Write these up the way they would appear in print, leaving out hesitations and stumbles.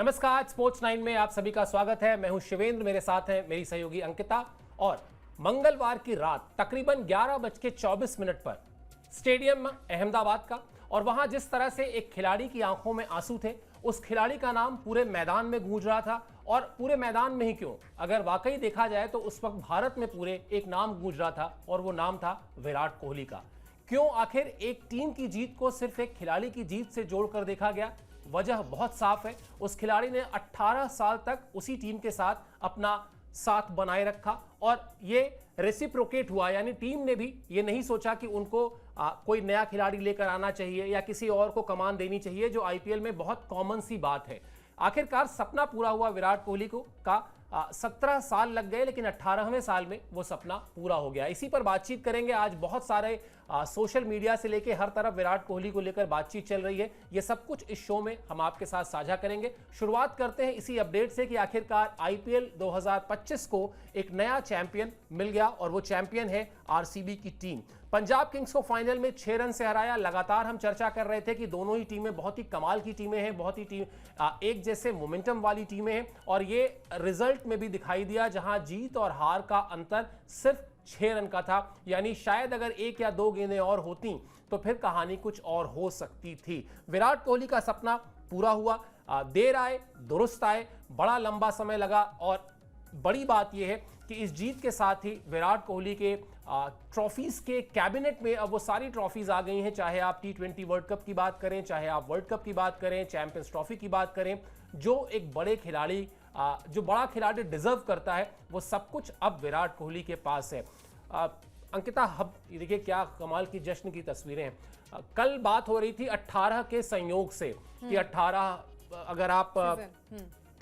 नमस्कार, स्पोर्ट्स 9 में आप सभी का स्वागत है। मैं हूं शिवेंद्र, मेरे साथ हैं मेरी सहयोगी अंकिता। और मंगलवार की रात तकरीबन 11:24 पर स्टेडियम अहमदाबाद का, और वहां जिस तरह से एक खिलाड़ी की आंखों में आंसू थे, उस खिलाड़ी का नाम पूरे मैदान में गूंज रहा था। और पूरे मैदान में ही क्यों, अगर वाकई देखा जाए तो उस वक्त भारत में पूरे एक नाम गूंज रहा था, और वो नाम था विराट कोहली का। क्यों आखिर एक टीम की जीत को सिर्फ एक खिलाड़ी की जीत से जोड़कर देखा गया? वजह बहुत साफ है। उस खिलाड़ी ने 18 साल तक उसी टीम के साथ अपना साथ बनाए रखा, और ये रेसिप्रोकेट हुआ, यानी टीम ने भी ये नहीं सोचा कि उनको कोई नया खिलाड़ी लेकर आना चाहिए या किसी और को कमान देनी चाहिए, जो आईपीएल में बहुत कॉमन सी बात है। आखिरकार सपना पूरा हुआ विराट कोहली को का। 17 साल लग गए, लेकिन 18वें साल में वो सपना पूरा हो गया। इसी पर बातचीत करेंगे आज। बहुत सारे सोशल मीडिया से लेके हर तरफ विराट कोहली को लेकर बातचीत चल रही है। ये सब कुछ इस शो में हम आपके साथ साझा करेंगे। शुरुआत करते हैं इसी अपडेट से कि आखिरकार आईपीएल 2025 को एक नया चैंपियन मिल गया, और वो चैंपियन है आरसीबी की टीम। पंजाब किंग्स को फाइनल में 6 रन से हराया। लगातार हम चर्चा कर रहे थे कि दोनों ही टीमें बहुत ही कमाल की टीमें हैं, बहुत ही एक जैसे मोमेंटम वाली टीमें हैं, और ये रिजल्ट में भी दिखाई दिया, जहां जीत और हार का अंतर सिर्फ 6 रन का था। यानी शायद अगर 1 या 2 गेंदें और होती तो फिर कहानी कुछ और हो सकती थी। विराट कोहली का सपना पूरा हुआ। देर आए दुरुस्त आए, बड़ा लंबा समय लगा, और बड़ी बात यह है कि इस जीत के साथ ही विराट कोहली के ट्रॉफीज के कैबिनेट में अब वो सारी ट्रॉफीज आ गई हैं। चाहे आप T20 वर्ल्ड कप की बात करें, चाहे आप वर्ल्ड कप की बात करें, चैंपियंस ट्रॉफी की बात करें, जो एक बड़े खिलाड़ी, जो बड़ा खिलाड़ी डिजर्व करता है, वो सब कुछ अब विराट कोहली के पास है। अंकिता, अब देखिए क्या कमाल की जश्न की तस्वीरें हैं। कल बात हो रही थी 18 के संयोग से कि 18 अगर आप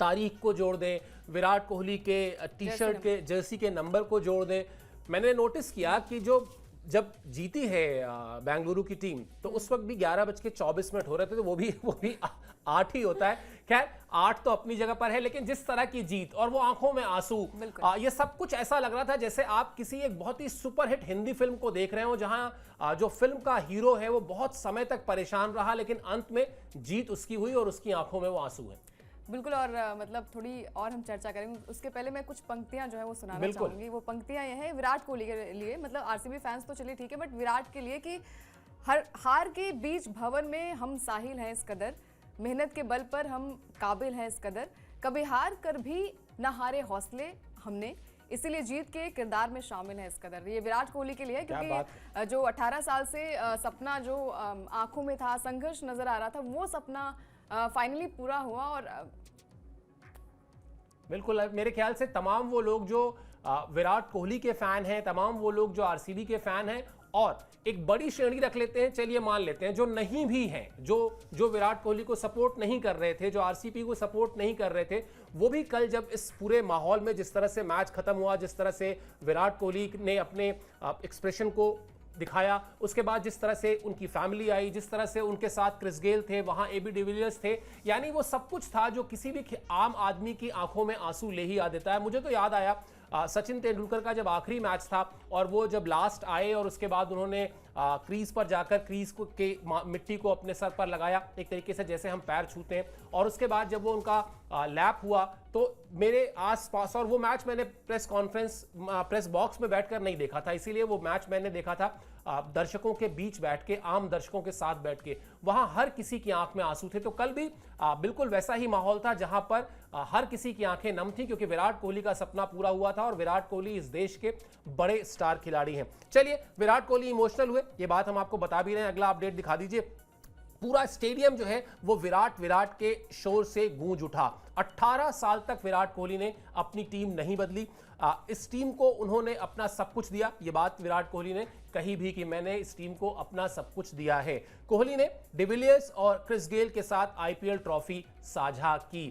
तारीख को जोड़ दें, विराट कोहली के टी शर्ट के जर्सी के नंबर को जोड़ दें। मैंने नोटिस किया कि जब जीती है बेंगलुरु की टीम, तो उस वक्त भी 11:24 हो रहे थे, तो वो भी 8 ही होता है। खैर, 8 तो अपनी जगह पर है, लेकिन जिस तरह की जीत और वो आंखों में आंसू, ये सब कुछ ऐसा लग रहा था जैसे आप किसी एक बहुत ही सुपरहिट हिंदी फिल्म को देख रहे हो, जहां जो फिल्म का हीरो है वो बहुत समय तक परेशान रहा, लेकिन अंत में जीत उसकी हुई और उसकी आंखों में वो आंसू है। बिल्कुल। और मतलब थोड़ी और हम चर्चा करेंगे, उसके पहले मैं कुछ पंक्तियां जो है वो सुनाना चाहूंगी। वो पंक्तियां ये हैं विराट कोहली के लिए, मतलब आरसीबी फैंस तो चलिए ठीक है, बट विराट के लिए कि हर हार के बीच भवन में हम साहिल हैं इस कदर, मेहनत के बल पर हम काबिल हैं इस कदर, कभी हार कर भी न हारे हौसले हमने, इसीलिए जीत के किरदार में शामिल है इस कदर। ये विराट कोहली के लिए, क्योंकि जो 18 साल से सपना जो आंखों में था, संघर्ष नजर आ रहा था, वो सपना फाइनली पूरा हुआ। और बिल्कुल, मेरे ख्याल से तमाम वो लोग जो विराट कोहली के फैन हैं, तमाम वो लोग जो आरसीबी के फैन हैं, और एक बड़ी श्रेणी रख लेते हैं, चलिए मान लेते हैं, जो नहीं भी हैं, जो विराट कोहली को सपोर्ट नहीं कर रहे थे, जो आरसीबी को सपोर्ट नहीं कर रहे थे, वो भी कल जब इस पूरे माहौल में जिस तरह से मैच खत्म हुआ, जिस तरह से विराट कोहली ने अपने एक्सप्रेशन को दिखाया, उसके बाद जिस तरह से उनकी फैमिली आई, जिस तरह से उनके साथ क्रिस गेल थे, वहां एबी डिविलियर्स थे, यानी वो सब कुछ था जो किसी भी आम आदमी की आंखों में आंसू ले ही आ देता है। मुझे तो याद आया सचिन तेंदुलकर का जब आखिरी मैच था, और वो जब लास्ट आए और उसके बाद उन्होंने क्रीज पर जाकर क्रीज को के मिट्टी को अपने सर पर लगाया, एक तरीके से जैसे हम पैर छूते हैं, और उसके बाद जब वो उनका लैप हुआ, तो मेरे आसपास, और वो मैच मैंने प्रेस बॉक्स में बैठकर नहीं देखा था, इसीलिए वो मैच मैंने देखा था दर्शकों के बीच बैठ के, आम दर्शकों के साथ बैठ के, वहां हर किसी की आंख में आंसू थे। तो कल भी बिल्कुल वैसा ही माहौल था, जहां पर हर किसी की आंखें नम थी, क्योंकि विराट कोहली का सपना पूरा हुआ था, और विराट कोहली इस देश के बड़े स्टार खिलाड़ी हैं। चलिए, विराट कोहली इमोशनल हुए, ये बात हम आपको बता भी रहे हैं। अगला अपडेट दिखा दीजिए। पूरा स्टेडियम जो है वो विराट के शोर से गूंज उठा। 18 साल तक विराट कोहली ने अपनी टीम नहीं बदली। इस टीम को उन्होंने अपना सब कुछ दिया। ये बात विराट कोहली ने कही भी कि मैंने इस टीम को अपना सब कुछ दिया है। कोहली ने डिविलियर्स और क्रिस गेल के साथ आईपीएल ट्रॉफी साझा की।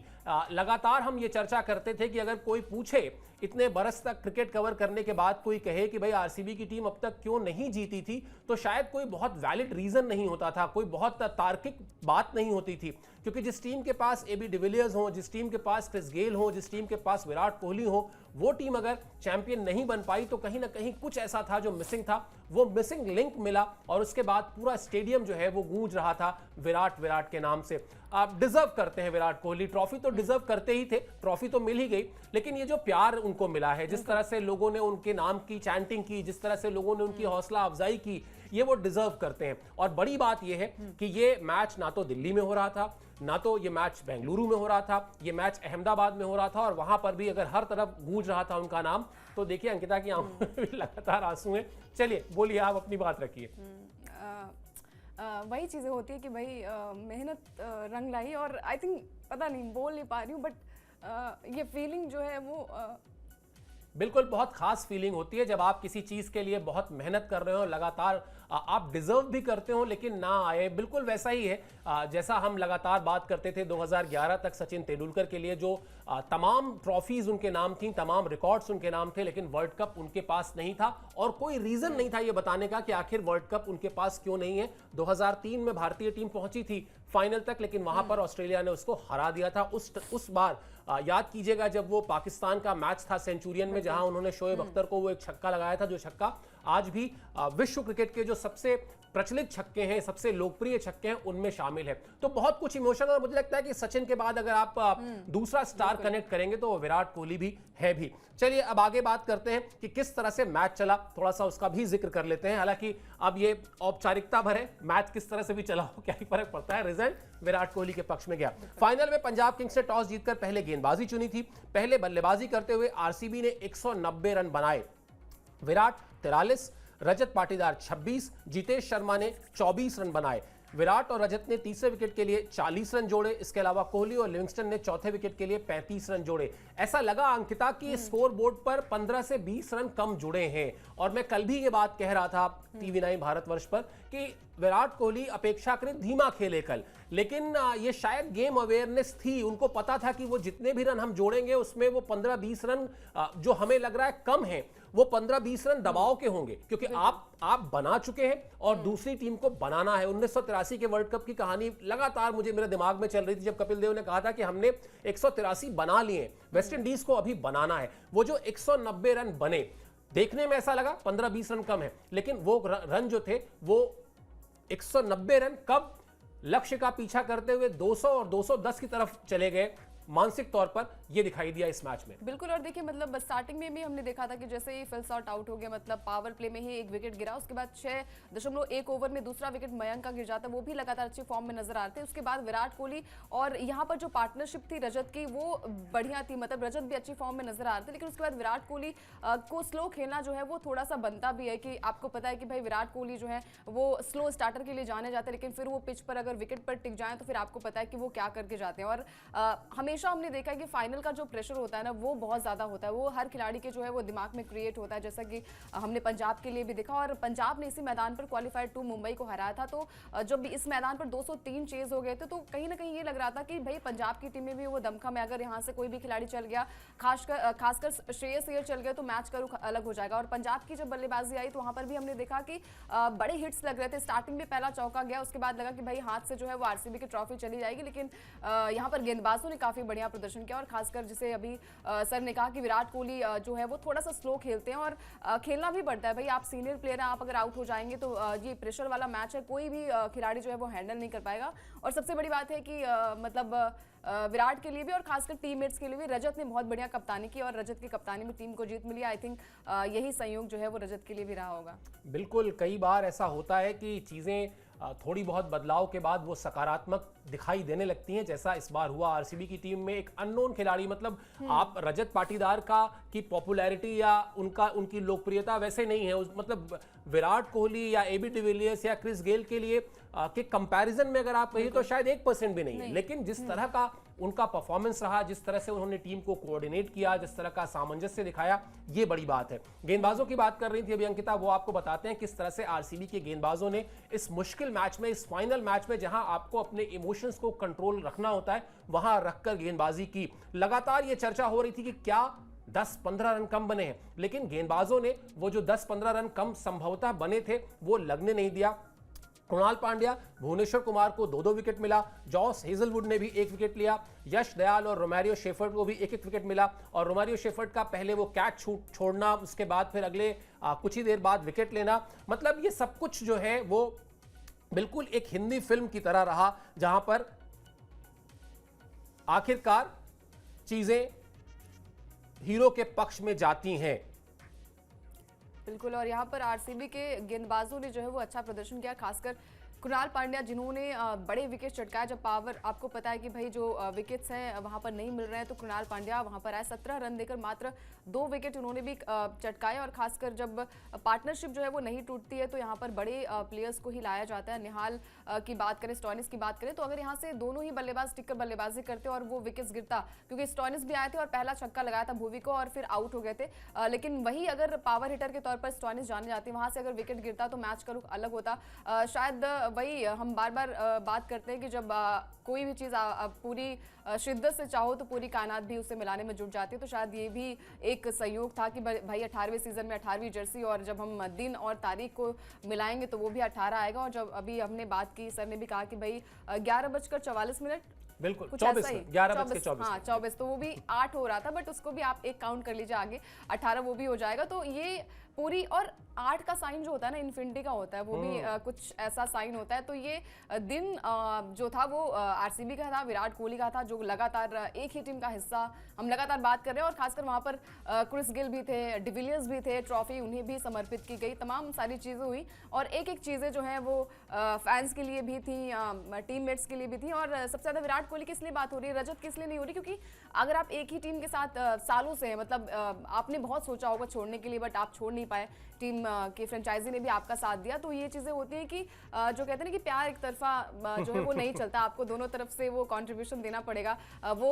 लगातार हम ये चर्चा करते थे कि अगर कोई पूछे, इतने बरस तक क्रिकेट कवर करने के बाद कोई कहे कि भाई आरसीबी की टीम अब तक क्यों नहीं जीती थी, तो शायद कोई बहुत वैलिड रीजन नहीं होता था, कोई बहुत तार्किक बात नहीं होती थी, क्योंकि जिस टीम के पास एबी डिविलियर्स हो, जिस टीम के पास क्रिस गेल हो, जिस टीम के पास विराट कोहली हो, वो टीम अगर चैंपियन नहीं बन पाई तो कहीं ना कहीं कुछ ऐसा था जो मिसिंग था, वो मिसिंग लिंक मिला और उसके बाद पूरा स्टेडियम जो है वो गूंज रहा था विराट विराट के नाम से। आप डिजर्व करते हैं विराट कोहली, ट्रॉफी तो डिजर्व करते ही थे, ट्रॉफी तो मिल ही गई, लेकिन ये जो प्यार उनको मिला है, जिस तरह से लोगों ने उनके नाम की चैंटिंग की, जिस तरह से लोगों ने उनकी हौसला अफजाई की, ये वो डिजर्व करते हैं। और बड़ी बात ये है कि ये मैच ना तो दिल्ली में हो रहा था, ना तो ये मैच बेंगलुरु में हो रहा था, ये मैच अहमदाबाद में हो रहा था, और वहां पर भी अगर हर तरफ गूंज रहा था उनका नाम, तो देखिए अंकिता की आंखों में भी लगातार आंसू हैं। चलिए बोलिए, आप अपनी बात रखिए। वही चीज़ें होती है कि भाई मेहनत रंग लाई, और आई थिंक पता नहीं बोल नहीं पा रही हूँ, बट ये फीलिंग जो है वो बिल्कुल बहुत खास फीलिंग होती है जब आप किसी चीज के लिए बहुत मेहनत कर रहे हो, लगातार आप डिजर्व भी करते हो लेकिन ना आए। बिल्कुल वैसा ही है जैसा हम लगातार बात करते थे 2011 तक सचिन तेंदुलकर के लिए, जो तमाम ट्रॉफीज उनके नाम थी, तमाम रिकॉर्ड्स उनके नाम थे, लेकिन वर्ल्ड कप उनके पास नहीं था और कोई रीजन नहीं था ये बताने का कि आखिर वर्ल्ड कप उनके पास क्यों नहीं है। 2003 में भारतीय टीम पहुंची थी फाइनल तक, लेकिन वहां पर ऑस्ट्रेलिया ने उसको हरा दिया था। उस बार याद कीजिएगा जब वो पाकिस्तान का मैच था सेंचुरियन में, जहां उन्होंने शोएब अख्तर को वो एक छक्का लगाया था, जो छक्का आज भी विश्व क्रिकेट के जो सबसे प्रचलित छक्के हैं, सबसे लोकप्रिय छक्के हैं, उनमें शामिल है। तो बहुत कुछ इमोशन, और मुझे लगता है कि सचिन के बाद अगर आप दूसरा स्टार कनेक्ट करेंगे तो विराट कोहली भी है भी। चलिए अब आगे बात करते हैं कि किस तरह से मैच चला, थोड़ा सा उसका भी जिक्र कर लेते हैं। हालांकि अब ये औपचारिकता भर है, मैच किस तरह से भी चला हो क्या ही फर्क पड़ता है, रिजल्ट विराट कोहली के पक्ष में गया। फाइनल में पंजाब किंग्स ने टॉस जीतकर पहले गेंदबाजी चुनी थी। पहले बल्लेबाजी करते हुए आरसीबी ने 190 रन बनाए, विराट 43, रजत पाटीदार 26, जितेश शर्मा ने 24 रन बनाए। विराट और रजत ने तीसरे विकेट के लिए 40 रन जोड़े। इसके अलावा कोहली और लिविंगस्टन ने चौथे विकेट के लिए 35 रन जोड़े। ऐसा लगा अंकिता कि स्कोर बोर्ड पर 15 से 20 रन कम जुड़े हैं, और मैं कल भी ये बात कह रहा था TV9 भारतवर्ष पर कि विराट कोहली अपेक्षाकृत धीमा खेले कल, लेकिन ये शायद गेम अवेयरनेस थी, उनको पता था कि वो जितने भी रन हम जोड़ेंगे उसमें वो 15-20 रन जो हमें लग रहा है कम है, वो 15-20 रन दबाव के होंगे, क्योंकि आप बना चुके हैं और दूसरी टीम को बनाना है। 1983 के वर्ल्ड कप की कहानी लगातार मुझे मेरे दिमाग में चल रही थी जब कपिल देव ने कहा था कि हमने 183 बना लिए, वेस्ट इंडीज को अभी बनाना है। वो जो 190 रन बने, देखने में ऐसा लगा 15-20 रन कम है, लेकिन वो रन जो थे वो 190 रन कब लक्ष्य का पीछा करते हुए 200 और 210 की तरफ चले गए, मानसिक तौर पर ये दिखाई दिया इस मैच में। बिल्कुल, और देखिए मतलब स्टार्टिंग में भी हमने देखा था कि जैसे ही फिल शॉट आउट हो गया, मतलब पावर प्ले में ही एक विकेट गिरा, उसके बाद 6.1 ओवर में दूसरा विकेट मयंक का गिर जाता, वो भी लगातार अच्छी फॉर्म में नजर आ रहे थे। उसके बाद विराट कोहली और यहाँ पर जो पार्टनरशिप थी रजत की वो बढ़िया थी, मतलब रजत भी अच्छी फॉर्म में नजर आ रहे थे। लेकिन उसके बाद विराट कोहली को स्लो खेलना जो है वो थोड़ा सा बनता भी है, कि आपको पता है कि भाई विराट कोहली जो है वो स्लो स्टार्टर के लिए जाने जाते हैं, लेकिन फिर वो पिच पर अगर विकेट पर टिक जाए तो फिर आपको पता है कि वो क्या करके जाते हैं। और हमेशा हमने देखा है कि फाइनल का जो प्रेशर होता है ना वो बहुत ज़्यादा होता है, वो हर खिलाड़ी के जो है वो दिमाग में क्रिएट होता है, जैसा कि हमने पंजाब के लिए भी देखा। और पंजाब ने इसी मैदान पर क्वालिफायर 2 मुंबई को हराया था, तो जब इस मैदान पर 203 चेज हो गए थे तो कहीं ना कहीं ये लग रहा था कि भाई पंजाब की टीम में भी वो दमखम है, अगर यहाँ से कोई भी खिलाड़ी चल गया, खासकर श्रेयस अय्यर चल गया तो मैच का रुख अलग हो जाएगा। और पंजाब की जब बल्लेबाजी आई तो वहाँ पर भी हमने देखा कि बड़े हिट्स लग रहे थे। स्टार्टिंग में पहला चौका गया, उसके बाद लगा कि भाई हाथ से जो है वो आरसीबी की ट्रॉफी चली जाएगी, लेकिन यहाँ पर गेंदबाजों ने काफी बढ़िया प्रदर्शन किया। और खासकर जिसे अभी सर ने कहा कि विराट कोहली जो है वो थोड़ा सा स्लो खेलते हैं, और खेलना भी पड़ता है भाई, आप सीनियर प्लेयर हैं, आप अगर आउट हो जाएंगे तो ये प्रेशर वाला मैच है, कोई भी खिलाड़ी जो है वो हैंडल नहीं कर पाएगा। और सबसे बड़ी बात है कि मतलब विराट के लिए भी और खासकर टीममेट्स के लिए भी रजत ने बहुत बढ़िया कप्तानी की, और रजत की कप्तानी में टीम को जीत मिली। आई थिंक यही संयोग जो है वो रजत के लिए भी रहा होगा। बिल्कुल, कई बार ऐसा होता है कि चीजें थोड़ी बहुत बदलाव के बाद वो सकारात्मक दिखाई देने लगती हैं, जैसा इस बार हुआ। आरसीबी की टीम में एक अननोन खिलाड़ी, मतलब आप रजत पाटीदार की पॉपुलैरिटी या उनकी लोकप्रियता वैसे नहीं है, मतलब विराट कोहली या एबी डिविलियर्स या क्रिस गेल के लिए के कंपैरिजन में अगर आप कहिए तो शायद 1% भी नहीं है। लेकिन जिस तरह का उनका परफॉर्मेंस रहा, जिस तरह से उन्होंने टीम को कोऑर्डिनेट किया, जिस तरह का सामंजस्य दिखाया, ये बड़ी बात है। गेंदबाजों की बात कर रही थी अभी अंकिता, वो आपको बताते हैं किस तरह से आरसीबी के गेंदबाजों ने इस मुश्किल मैच में, इस फाइनल मैच में जहां आपको अपने इमोशंस को कंट्रोल रखना होता है, वहां रखकर गेंदबाजी की। लगातार ये चर्चा हो रही थी कि क्या 10-15 रन कम बने हैं, लेकिन गेंदबाजों ने वो जो 10-15 रन कम संभवतः बने थे वो लगने नहीं दिया। कृणाल पांड्या, भुवनेश्वर कुमार को 2-2 विकेट मिला, जॉस हेजलवुड ने भी 1 विकेट लिया, यश दयाल और रोमारियो शेफर्ड को भी 1-1 विकेट मिला। और रोमारियो शेफर्ड का पहले वो कैच छोड़ना, उसके बाद फिर अगले कुछ ही देर बाद विकेट लेना, मतलब ये सब कुछ जो है वो बिल्कुल एक हिंदी फिल्म की तरह रहा, जहां पर आखिरकार चीजें हीरो के पक्ष में जाती हैं। बिल्कुल, और यहाँ पर आरसीबी के गेंदबाजों ने जो है वो अच्छा प्रदर्शन किया, खासकर कृणाल पांड्या जिन्होंने बड़े विकेट चटकाए। जब पावर आपको पता है कि भाई जो विकेट्स हैं वहां पर नहीं मिल रहे हैं, तो कृणाल पांड्या वहां पर आए, 17 रन देकर मात्र 2 विकेट उन्होंने भी चटकाए। और खासकर जब पार्टनरशिप जो है वो नहीं टूटती है तो यहाँ पर बड़े प्लेयर्स को ही लाया जाता है। निहाल की बात करें, स्टॉइनिस की बात करें, तो अगर यहाँ से दोनों ही बल्लेबाज टिककर बल्लेबाजी करते और वो विकेट्स गिरता, क्योंकि स्टॉइनिस भी आए थे और पहला छक्का लगाया था भुवी को और फिर आउट हो गए थे, लेकिन वही अगर पावर हिटर के तौर पर स्टॉइनिस जाने जाती, वहां से अगर विकेट गिरता तो मैच का रुख अलग होता। शायद वही हम बार बार बात करते हैं कि जब कोई भी चीज़ पूरी शिद्दत से चाहो तो पूरी कायनात भी उसे मिलाने में जुट जाती है। तो शायद ये भी एक सहयोग था कि भाई 18वें सीजन में 18वीं जर्सी, और जब हम दिन और तारीख को मिलाएंगे तो वो भी 18 आएगा। और जब अभी हमने बात की, सर ने भी कहा कि भाई 11:44, बिल्कुल कुछ 24 ऐसा ही, 11:24, हाँ 24, तो वो भी 8 हो रहा था, बट उसको भी आप एक काउंट कर लीजिए आगे, 18 वो भी हो जाएगा। तो ये पूरी, और 8 का साइन जो होता है ना इन्फिनिटी का होता है, वो भी कुछ ऐसा साइन होता है। तो ये दिन जो था वो आरसीबी का था, विराट कोहली का था, जो लगातार एक ही टीम का हिस्सा हम लगातार बात कर रहे हैं। और खासकर वहां पर क्रिस गिल भी थे, डिविलियर्स भी थे, ट्रॉफी उन्हें भी समर्पित की गई, तमाम सारी चीजें हुई। और एक एक चीजें जो है वो फैंस के लिए भी थी, टीममेट्स के लिए भी थी। और सबसे ज्यादा विराट कोहली की इसलिए बात हो रही है, रजत की इसलिए नहीं हो रही क्योंकि अगर आप एक ही टीम के साथ सालों से, मतलब आपने बहुत सोचा होगा छोड़ने के लिए, बट आप छोड़ नहीं पाए, टीम की फ्रेंचाइजी ने भी आपका साथ दिया, तो ये चीजें होती है कि जो कहते हैं ना कि प्यार एक तरफा जो है वो नहीं चलता, आपको दोनों तरफ से वो कंट्रीब्यूशन देना पड़ेगा, वो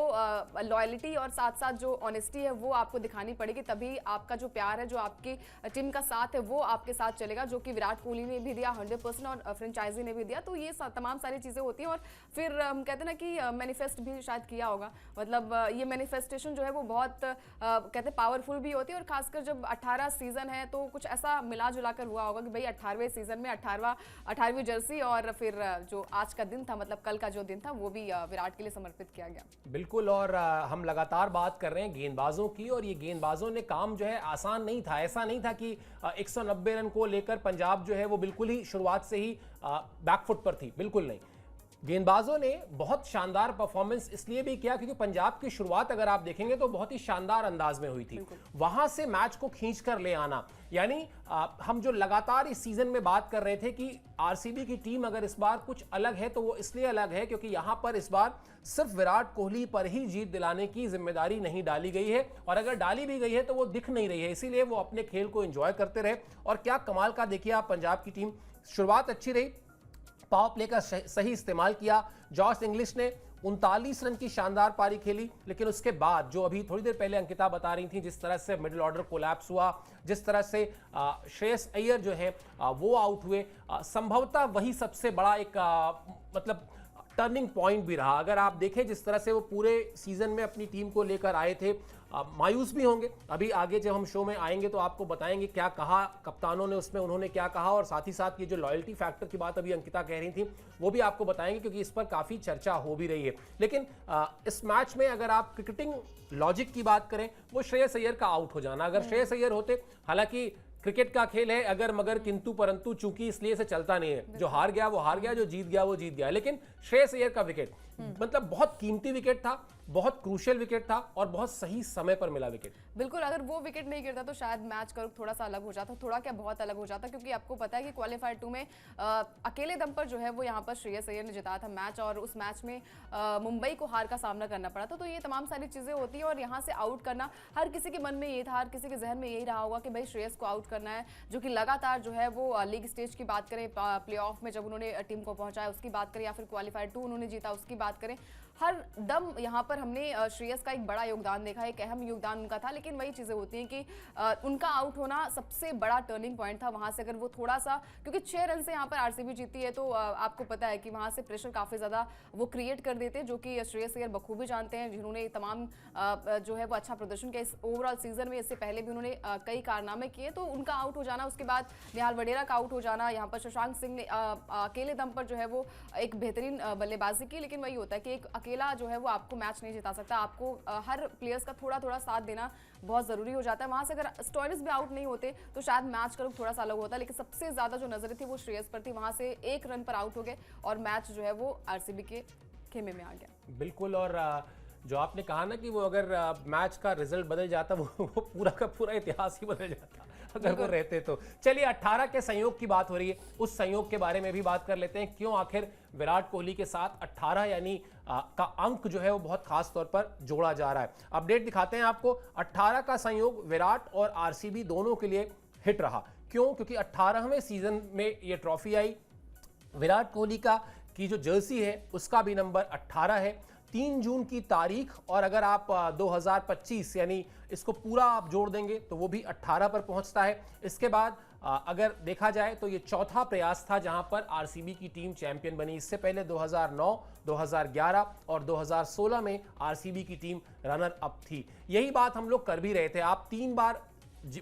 लॉयल्टी और साथ साथ जो ऑनेस्टी है वो आपको दिखानी पड़ेगी, तभी आपका जो प्यार है, जो आपकी टीम का साथ है वो आपके साथ चलेगा, जो कि विराट कोहली ने भी दिया 100% और फ्रेंचाइजी ने भी दिया। तो ये तमाम सारी चीजें होती हैं। और फिर हम कहते हैं ना कि मैनिफेस्ट भी शायद किया होगा, मतलब ये मैनिफेस्टेशन जो है वो बहुत कहते हैं पावरफुल भी होती है। और खासकर जब 18 सीजन है तो कुछ ऐसा मिला जुला कर हुआ होगा कि भाई 18वें सीजन में 18वीं जर्सी, और फिर जो आज का दिन था, मतलब कल का जो दिन था, वो भी विराट के लिए समर्पित किया गया। बिल्कुल, और हम लगातार बात कर रहे हैं गेंदबाजों की, और ये गेंदबाजों ने काम जो है आसान नहीं था। ऐसा नहीं था कि 190 रन को लेकर पंजाब जो है वो बिल्कुल ही शुरुआत से ही बैकफुट पर थी, बिल्कुल नहीं। गेंदबाजों ने बहुत शानदार परफॉर्मेंस इसलिए भी किया क्योंकि पंजाब की शुरुआत अगर आप देखेंगे तो बहुत ही शानदार अंदाज में हुई थी, वहां से मैच को खींच कर ले आना। यानी हम जो लगातार इस सीजन में बात कर रहे थे कि आरसीबी की टीम अगर इस बार कुछ अलग है तो वो इसलिए अलग है क्योंकि यहां पर इस बार सिर्फ विराट कोहली पर ही जीत दिलाने की जिम्मेदारी नहीं डाली गई है, और अगर डाली भी गई है तो वो दिख नहीं रही है, इसीलिए वो अपने खेल को एंजॉय करते रहे। और क्या कमाल का देखिए आप, पंजाब की टीम शुरुआत अच्छी रही, पावर प्ले का सही इस्तेमाल किया, जॉस इंग्लिश ने 39 रन की शानदार पारी खेली, लेकिन उसके बाद जो अभी थोड़ी देर पहले अंकिता बता रही थी, जिस तरह से मिडिल ऑर्डर कोलैप्स हुआ, जिस तरह से श्रेयस अय्यर जो है वो आउट हुए, संभवतः वही सबसे बड़ा एक मतलब टर्निंग पॉइंट भी रहा। अगर आप देखें जिस तरह से वो पूरे सीजन में अपनी टीम को लेकर आए थे, मायूस भी होंगे, अभी आगे जब हम शो में आएंगे तो आपको बताएंगे क्या कहा कप्तानों ने, उसमें उन्होंने क्या कहा, और साथ ही साथ ये जो लॉयल्टी फैक्टर की बात अभी अंकिता कह रही थी वो भी आपको बताएंगे क्योंकि इस पर काफ़ी चर्चा हो भी रही है। लेकिन इस मैच में अगर आप क्रिकेटिंग लॉजिक की बात करें, वो श्रेयस अय्यर का आउट हो जाना, अगर श्रेयस अय्यर होते, हालांकि क्रिकेट का खेल है अगर मगर किंतु परंतु चूंकि, इसलिए से चलता नहीं है, जो हार गया वो हार गया, जो जीत गया वो जीत गया। लेकिन श्रेयस अय्यर का विकेट मतलब बहुत कीमती विकेट था, बहुत क्रूशियल विकेट था और बहुत सही समय पर मिला विकेट। बिल्कुल, अगर वो विकेट नहीं गिरता तो शायद मैच का रुख थोड़ा सा अलग हो जाता, थोड़ा क्या बहुत अलग हो जाता, क्योंकि आपको पता है कि क्वालीफायर 2 में अकेले दम पर जो है वो यहाँ पर श्रेयस अय्यर ने जिताया था मैच, और उस मैच में मुंबई को हार का सामना करना पड़ा था। तो ये तमाम सारी चीजें होती हैं, और यहाँ से आउट करना हर किसी के मन में ये था, हर किसी के जहन में यही रहा होगा कि भाई श्रेयस को आउट करना है, जो कि लगातार जो है वो लीग स्टेज की बात करें, प्ले ऑफ में जब उन्होंने टीम को पहुंचाया उसकी बात करें, या फिर क्वालीफायर 2 उन्होंने जीता उसकी बात करें, हर दम यहाँ पर हमने श्रेयस का एक बड़ा योगदान देखा, एक अहम योगदान उनका था, लेकिन वही चीज़ें होती हैं कि उनका आउट होना सबसे बड़ा टर्निंग पॉइंट था। वहाँ से अगर वो थोड़ा सा, क्योंकि 6 रन से यहाँ पर आरसीबी जीती है, तो आपको पता है कि वहाँ से प्रेशर काफ़ी ज़्यादा वो क्रिएट कर देते हैं, जो कि श्रेयस अय्यर बखूबी जानते हैं, जिन्होंने तमाम जो है वो अच्छा प्रदर्शन किया इस ओवरऑल सीजन में। इससे पहले भी उन्होंने कई कारनामे किए, तो उनका आउट हो जाना, उसके बाद निहाल वडेरा का आउट हो जाना, यहाँ पर शशांक सिंह ने अकेले दम पर जो है वो एक बेहतरीन बल्लेबाजी की। लेकिन वही होता है कि एक अकेला जो है वो आपको मैच नहीं जिता सकता, आपको हर प्लेयर्स का थोड़ा थोड़ा साथ देना बहुत ज़रूरी हो जाता है। वहाँ से अगर स्टोइनिस भी आउट नहीं होते तो शायद मैच का रुख थोड़ा सा अलग होता, लेकिन सबसे ज़्यादा जो नज़र थी वो श्रेयस पर थी। वहाँ से 1 रन पर आउट हो गए और मैच जो है वो आरसीबी के खेमे में आ गया। बिल्कुल, और जो आपने कहा ना कि वो अगर मैच का रिजल्ट बदल जाता वो पूरा का पूरा इतिहास ही बदल जाता अगर वो रहते तो। चलिए 18 के संयोग की बात हो रही है, उस संयोग के बारे में भी बात कर लेते हैं। क्यों आखिर विराट कोहली के साथ 18 यानी का अंक जो है वो बहुत खास तौर पर जोड़ा जा रहा है। अपडेट दिखाते हैं आपको। 18 का संयोग विराट और आरसीबी दोनों के लिए हिट रहा। क्यों? क्योंकि 18वें सीजन में ये ट्रॉफी आई। विराट कोहली का की जो जर्सी है उसका भी नंबर 18 है, 3 जून की तारीख, और अगर आप 2025 यानी इसको पूरा आप जोड़ देंगे तो वो भी 18 पर पहुंचता है। इसके बाद अगर देखा जाए तो ये चौथा प्रयास था जहां पर आरसीबी की टीम चैंपियन बनी। इससे पहले 2009, 2011 और 2016 में आरसीबी की टीम रनर अप थी। यही बात हम लोग कर भी रहे थे। आप 3 बार,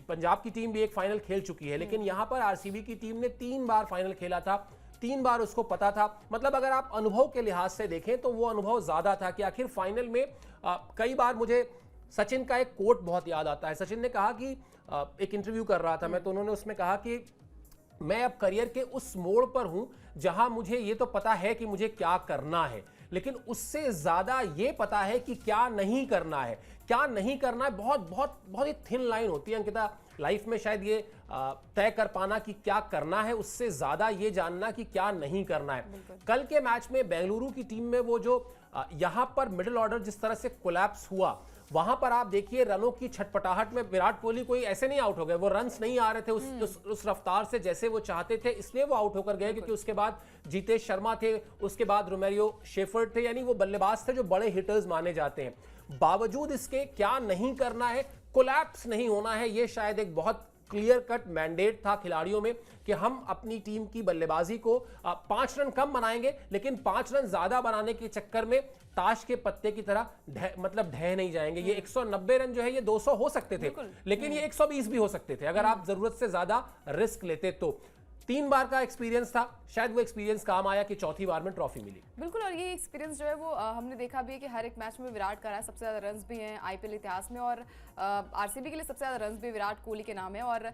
पंजाब की टीम भी एक फाइनल खेल चुकी है, लेकिन यहां पर आरसीबी की टीम ने 3 बार फाइनल खेला था, 3 बार उसको पता था। मतलब अगर आप अनुभव के लिहाज से देखें तो वो अनुभव ज्यादा था कि आखिर फाइनल में कई बार मुझे सचिन का एक कोट बहुत याद आता है। सचिन ने कहा कि एक इंटरव्यू कर रहा था मैं, तो उन्होंने उसमें कहा कि मैं अब करियर के उस मोड़ पर हूं जहां मुझे ये तो पता है कि मुझे क्या करना है, लेकिन उससे ज्यादा ये पता है कि क्या नहीं करना है। क्या नहीं करना है बहुत बहुत बहुत ही थिन लाइन होती है अंकिता लाइफ में। शायद ये तय कर पाना कि क्या करना है, उससे ज्यादा ये जानना कि क्या नहीं करना है। कल के मैच में बेंगलुरु की टीम में वो जो यहां पर मिडिल ऑर्डर जिस तरह से कोलैप्स हुआ, वहां पर आप देखिए रनों की छटपटाहट में विराट कोहली कोई ऐसे नहीं आउट हो गए, वो रन्स नहीं आ रहे थे उस रफ्तार से जैसे वो चाहते थे, इसलिए वो आउट होकर गए। क्योंकि उसके बाद जीतेश शर्मा थे, उसके बाद रोमेरियो शेफर्ड थे, यानी वो बल्लेबाज थे जो बड़े हिटर्स माने जाते हैं। बावजूद इसके क्या नहीं करना है, कोलैप्स नहीं होना है, ये शायद एक बहुत क्लियर कट मैंडेट था खिलाड़ियों में कि हम अपनी टीम की बल्लेबाजी को 5 रन कम बनाएंगे, लेकिन 5 रन ज्यादा बनाने के चक्कर में ताश के पत्ते की तरह ढह नहीं जाएंगे। ये 190 रन जो है ये 200 हो सकते थे, लेकिन ये 120 भी हो सकते थे अगर आप जरूरत से ज्यादा रिस्क लेते तो। 3 बार का एक्सपीरियंस था, शायद वो एक्सपीरियंस काम आया कि चौथी बार में ट्रॉफी मिली। बिल्कुल, और ये एक्सपीरियंस जो है वो हमने देखा भी है कि हर एक मैच में विराट का रहा है। सबसे ज़्यादा रन्स भी हैं आईपीएल इतिहास में, और आरसीबी के लिए सबसे ज़्यादा रन्स भी विराट कोहली के नाम है। और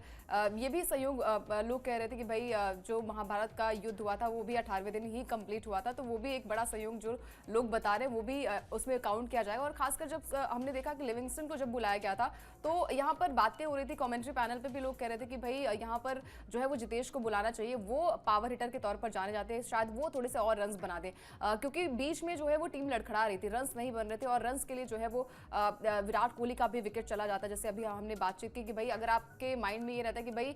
ये भी सहयोग लोग कह रहे थे कि भाई जो महाभारत का युद्ध हुआ था वो भी 18वें दिन ही कंप्लीट हुआ था, तो वो भी एक बड़ा सहयोग जो लोग बता रहे हैं वो भी उसमें काउंट किया जाएगा। और खासकर जब हमने देखा कि लिविंगस्टन को जब बुलाया गया था तो यहाँ पर बातें हो रही थी, कॉमेंट्री पैनल पर भी लोग कह रहे थे कि भाई यहाँ पर जो है वो जितेश को बुलाना चाहिए, वो पावर हिटर के तौर पर जाने जाते हैं, शायद वो थोड़े से और रन्स बना दे, क्योंकि बीच में जो है वो टीम लड़खड़ा रही थी, रन्स नहीं बन रहे थे। और रन्स के लिए जो है वो विराट कोहली का भी विकेट चला जाता है। जैसे अभी हमने बातचीत की कि भाई अगर आपके माइंड में ये रहता है कि भाई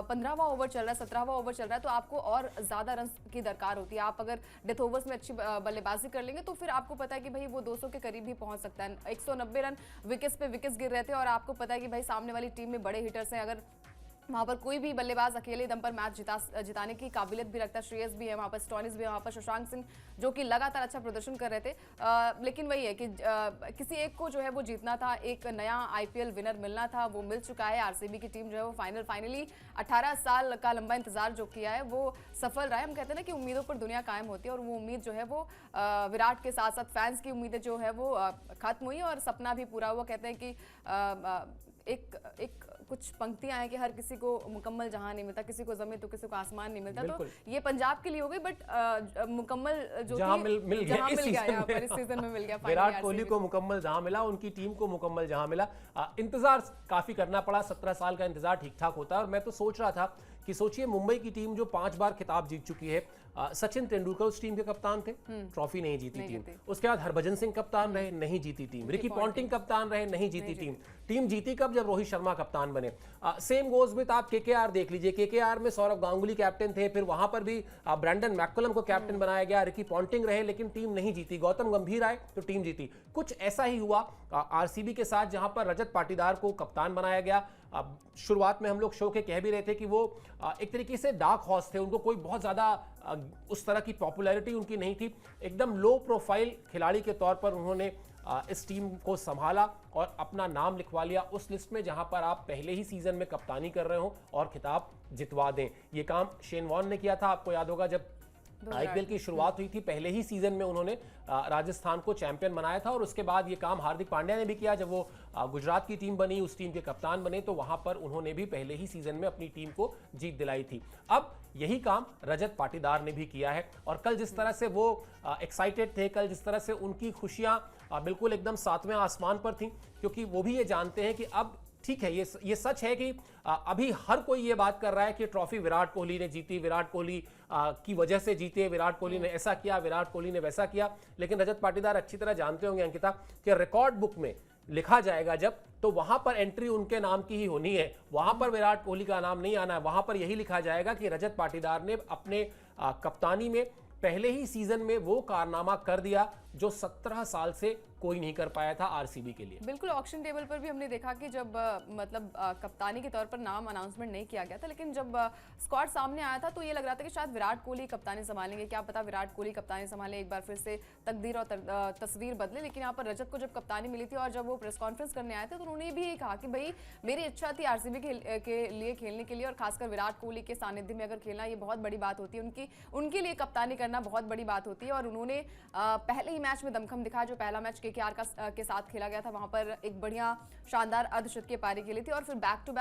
15वां ओवर चल रहा है, 17वां ओवर चल रहा है, तो आपको और ज्यादा रन्स की दरकार होती है। आप अगर डेथ ओवर्स में अच्छी बल्लेबाजी कर लेंगे तो फिर आपको पता है कि भाई वो 200 के करीब भी पहुंच सकता है। 190 रन विकेट्स पे विकेट्स गिर रहे थे, और आपको पता है कि भाई सामने वाली टीम में बड़े हिटर्स हैं, अगर वहाँ पर कोई भी बल्लेबाज अकेले दम पर मैच जिताने की काबिलियत भी रखता है। श्रेयस भी है वहाँ पर, स्टोइनिस भी है वहाँ पर, शशांक सिंह जो कि लगातार अच्छा प्रदर्शन कर रहे थे। लेकिन वही है कि किसी एक को जो है वो जीतना था, एक नया आईपीएल विनर मिलना था, वो मिल चुका है। आरसीबी की टीम जो है वो फाइनली 18 साल का लंबा इंतजार जो किया है वो सफल रहा है। हम कहते हैं ना कि उम्मीदों पर दुनिया कायम होती है, और वो उम्मीद जो है वो विराट के साथ साथ फैंस की उम्मीदें जो है वो खत्म हुई और सपना भी पूरा हुआ। कहते हैं कि एक कुछ पंक्तियां हैं कि हर किसी को मुकम्मल जहां नहीं मिलता, किसी को जमीन तो किसी को आसमान नहीं मिलता। तो ये पंजाब के लिए हो गई, बट मुकम्मल जो जहां मिल गया इस सीजन में मिल गया। विराट कोहली को मुकम्मल जहां मिला, उनकी टीम को मुकम्मल जहां मिला। इंतजार काफी करना पड़ा, 17 साल का इंतजार ठीक ठाक होता है। और मैं तो सोच रहा था कि सोचिए मुंबई की टीम जो 5 बार खिताब जीत चुकी है, सचिन तेंदुलकर उस टीम के कप्तान थे, ट्रॉफी नहीं जीती टीम। उसके बाद हरभजन सिंह कप्तान रहे, नहीं जीती टीम। रिकी पॉन्टिंग कप्तान रहे, नहीं जीती टीम। टीम जीती कब? जब रोहित शर्मा कप्तान बने। सेम गोज विद आप केकेआर देख लीजिए, केकेआर में सौरव गांगुली कैप्टन थे, फिर वहां पर भी ब्रैंडन मैककलम को कैप्टन बनाया गया, रिकी पॉन्टिंग रहे, लेकिन टीम नहीं जीती। गौतम गंभीर आए तो टीम जीती। कुछ ऐसा ही हुआ आरसीबी के साथ, जहां पर रजत पाटीदार को कप्तान बनाया गया। शुरुआत में हम लोग शो के कह भी रहे थे कि वो एक तरीके से डार्क हॉर्स थे, उनको कोई बहुत ज्यादा उस तरह की पॉपुलैरिटी उनकी नहीं थी। एकदम लो प्रोफाइल खिलाड़ी के तौर पर उन्होंने इस टीम को संभाला और अपना नाम लिखवा लिया उस लिस्ट में जहां पर आप पहले ही सीजन में कप्तानी कर रहे हो और खिताब जितवा दें। ये काम शेन वॉर्न ने किया था। आपको याद होगा जब आईपीएल की शुरुआत हुई थी, पहले ही सीजन में उन्होंने राजस्थान को चैंपियन बनाया था, और उसके बाद ये काम हार्दिक पांड्या ने भी किया। जब वो गुजरात की टीम बनी, उस टीम के कप्तान बने, तो वहां पर उन्होंने भी पहले ही सीजन में अपनी टीम को जीत दिलाई थी। अब यही काम रजत पाटीदार ने भी किया है, और कल जिस तरह से वो एक्साइटेड थे, कल जिस तरह से उनकी खुशियां बिल्कुल एकदम सातवें आसमान पर थी, क्योंकि वो भी ये जानते हैं कि अब ठीक है, ये सच है कि अभी हर कोई ये बात कर रहा है कि ट्रॉफी विराट कोहली ने जीती, विराट कोहली की वजह से जीते, विराट कोहली ने ऐसा किया, विराट कोहली ने वैसा किया। लेकिन रजत पाटीदार अच्छी तरह जानते होंगे अंकिता कि रिकॉर्ड बुक में लिखा जाएगा जब, तो वहां पर एंट्री उनके नाम की ही होनी है, वहां पर विराट कोहली का नाम नहीं आना है। वहां पर यही लिखा जाएगा कि रजत पाटीदार ने अपने कप्तानी में पहले ही सीजन में वो कारनामा कर दिया जो 17 साल से कोई नहीं कर पाया था आरसीबी के लिए। बिल्कुल, ऑक्शन टेबल पर भी हमने देखा कि जब मतलब कप्तानी के तौर पर नाम अनाउंसमेंट नहीं किया गया था, लेकिन जब स्क्वाड सामने आया था तो ये लग रहा था कि शायद विराट कोहली कप्तानी संभालेंगे। क्या पता विराट कोहली कप्तानी संभाले, एक बार फिर से तकदीर और तस्वीर बदले। लेकिन यहाँ पर रजत को जब कप्तानी मिली थी और जब वो प्रेस कॉन्फ्रेंस करने आए थे तो उन्होंने भी कहा कि भाई मेरी इच्छा थी आरसीबी के लिए खेलने के लिए, और खासकर विराट कोहली के सानिध्य में अगर खेलना ये बहुत बड़ी बात होती है, उनके लिए कप्तानी करना बहुत बड़ी बात होती है। और उन्होंने पहले ही मैच में दमखम दिखाया, जो पहला मैच केकेआर के साथ खेला गया था, वहां पर एक बढ़िया शानदार अर्धशतकीय पारी खेली थी, और फिर बैक टू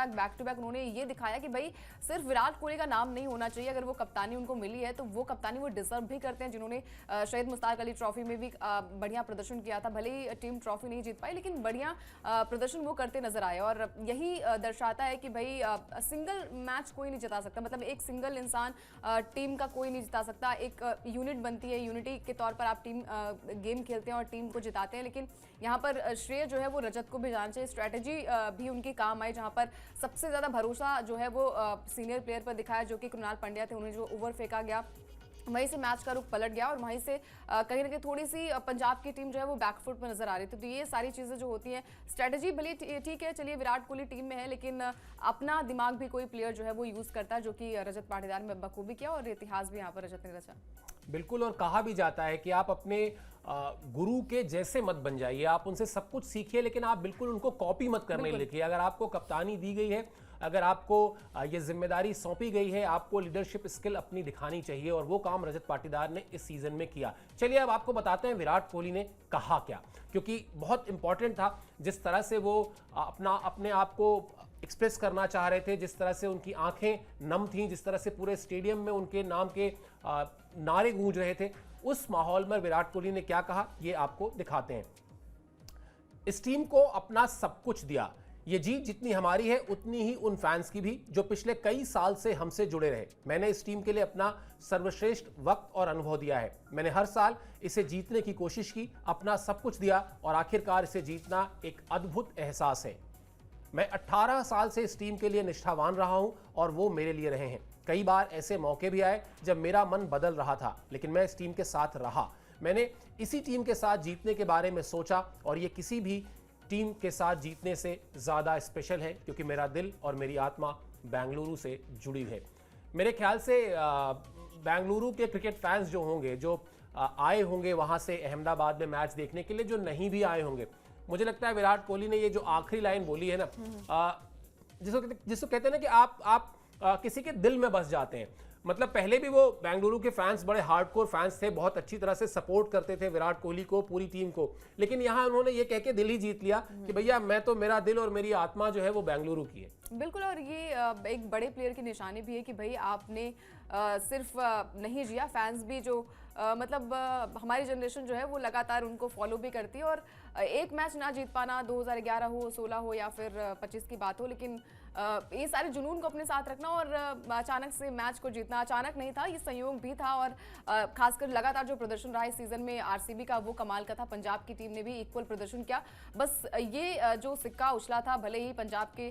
बैक उन्होंने ये दिखाया कि भाई सिर्फ विराट कोहली का नाम नहीं होना चाहिए। अगर वो कप्तानी उनको मिली है तो वो कप्तानी वो डिजर्व भी करते हैं, जिन्होंने शहीद मुश्ताक अली ट्रॉफी में भी बढ़िया प्रदर्शन किया था। भले ही टीम ट्रॉफी नहीं जीत पाई, लेकिन बढ़िया प्रदर्शन वो करते नजर आए। और यही दर्शाता है कि भाई सिंगल मैच कोई नहीं जिता सकता, मतलब एक सिंगल इंसान टीम का कोई नहीं जिता सकता। एक यूनिट बनती है, यूनिटी के तौर पर आप टीम गेम खेलते हैं और टीम को जिताते हैं। लेकिन यहाँ पर श्रेय जो है वो रजत को भी जाना चाहिए। स्ट्रैटेजी भी उनकी काम आई, जहाँ पर सबसे ज्यादा भरोसा जो है वो सीनियर प्लेयर पर दिखाया, जो कि कृणाल पंड्या थे। उन्हें जो ओवर फेंका गया, वहीं से मैच का रुख पलट गया, और वहीं से कहीं ना कहीं थोड़ी सी पंजाब की टीम जो है वो बैकफुट पर नजर आ रही थी। तो ये सारी चीजें जो होती हैं, स्ट्रेटजी भले ठीक है, चलिए विराट कोहली टीम में है, लेकिन अपना दिमाग भी कोई प्लेयर जो है वो यूज करता है, जो कि रजत पाटीदार ने बखूबी किया, और इतिहास भी यहाँ पर रजत ने रचा। बिल्कुल, और कहा भी जाता है कि आप अपने गुरु के जैसे मत बन जाइए, आप उनसे सब कुछ सीखिए, लेकिन आप बिल्कुल उनको कॉपी मत करने लिखिए। अगर आपको कप्तानी दी गई है, अगर आपको ये जिम्मेदारी सौंपी गई है, आपको लीडरशिप स्किल अपनी दिखानी चाहिए, और वो काम रजत पाटीदार ने इस सीजन में किया। चलिए अब आपको बताते हैं विराट कोहली ने कहा क्या, क्योंकि बहुत इंपॉर्टेंट था जिस तरह से वो अपने आप को एक्सप्रेस करना चाह रहे थे, जिस तरह से उनकी आंखें नम थीं, जिस तरह से पूरे स्टेडियम में उनके नाम के नारे गूंज रहे थे। उस माहौल में विराट कोहली ने क्या कहा, ये आपको दिखाते हैं। इस टीम को अपना सब कुछ दिया, ये जीत जितनी हमारी है उतनी ही उन फैंस की भी, जो पिछले कई साल से हमसे जुड़े रहे। मैंने इस टीम के लिए अपना सर्वश्रेष्ठ वक्त और अनुभव दिया है। मैंने हर साल इसे जीतने की कोशिश की, अपना सब कुछ दिया, और आखिरकार इसे जीतना एक अद्भुत एहसास है। मैं 18 साल से इस टीम के लिए निष्ठावान रहा हूं, और वो मेरे लिए रहे हैं। कई बार ऐसे मौके भी आए जब मेरा मन बदल रहा था, लेकिन मैं इस टीम के साथ रहा। मैंने इसी टीम के साथ जीतने के बारे में सोचा, और ये किसी भी टीम के साथ जीतने से ज़्यादा स्पेशल है, क्योंकि मेरा दिल और मेरी आत्मा बेंगलुरु से जुड़ी है। मेरे ख्याल से बेंगलुरु के क्रिकेट फैंस जो होंगे, जो आए होंगे वहाँ से अहमदाबाद में मैच देखने के लिए, जो नहीं भी आए होंगे, मुझे लगता है विराट कोहली ने ये जो आखिरी लाइन बोली है ना, जिसको कहते हैं ना कि आप किसी के दिल में बस जाते हैं। मतलब पहले भी वो बेंगलुरु के फैंस बड़े हार्डकोर फैंस थे, बहुत अच्छी तरह से सपोर्ट करते थे विराट कोहली को, पूरी टीम को, लेकिन यहाँ उन्होंने ये कह के दिल ही जीत लिया कि भैया मैं तो, मेरा दिल और मेरी आत्मा जो है वो बेंगलुरु की है। बिल्कुल, और ये एक बड़े प्लेयर की निशानी भी है कि भाई आपने सिर्फ नहीं जिया, फैंस भी जो मतलब हमारी जनरेशन जो है वो लगातार उनको फॉलो भी करती है। और एक मैच ना जीत पाना, 2011 हो, 16 हो या फिर 25 की बात हो, लेकिन ये सारे जुनून को अपने साथ रखना और अचानक से मैच को जीतना, अचानक नहीं था, ये संयोग भी था। और खासकर लगातार जो प्रदर्शन रहा इस सीजन में आरसीबी का वो कमाल का था। पंजाब की टीम ने भी इक्वल प्रदर्शन किया, बस ये जो सिक्का उछला था, भले ही पंजाब के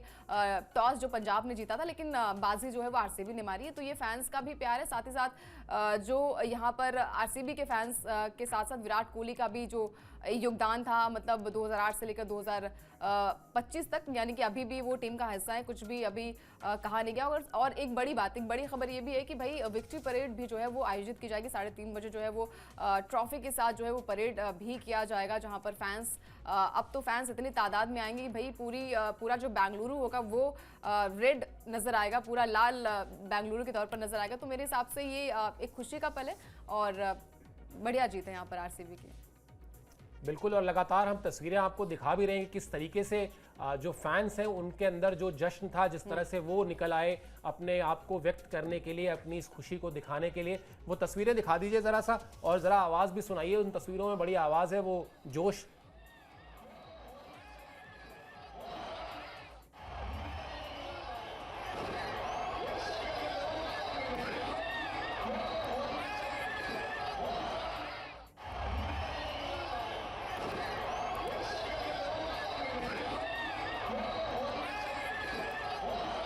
टॉस जो पंजाब ने जीता था, लेकिन बाजी जो है वो आरसीबी ने मारी है। तो ये फैंस का भी प्यार है, साथ ही साथ जो यहाँ पर आरसीबी के फैंस के साथ साथ विराट कोहली का भी जो योगदान था, मतलब 2008 से लेकर 2025 तक, यानी कि अभी भी वो टीम का हिस्सा है, कुछ भी अभी कहा नहीं गया। और एक बड़ी बात, एक बड़ी खबर ये भी है कि भाई विक्ट्री परेड भी जो है वो आयोजित की जाएगी 3:30 बजे जो है वो ट्रॉफी के साथ जो है वो परेड भी किया जाएगा, जहां पर फैंस अब तो फैंस इतनी तादाद में आएंगे कि भाई पूरा जो बेंगलुरु होगा वो रेड नजर आएगा, पूरा लाल बेंगलुरु के तौर पर नजर आएगा। तो मेरे हिसाब से ये एक खुशी का पल है और बढ़िया जीत है यहाँ पर आरसीबी की। बिल्कुल, और लगातार हम तस्वीरें आपको दिखा भी रहे हैं किस तरीके से जो फैंस हैं उनके अंदर जो जश्न था, जिस तरह से वो निकल आए अपने आप को व्यक्त करने के लिए, अपनी इस खुशी को दिखाने के लिए। वो तस्वीरें दिखा दीजिए ज़रा सा, और ज़रा आवाज़ भी सुनाइए। उन तस्वीरों में बड़ी आवाज़ है, वो जोश।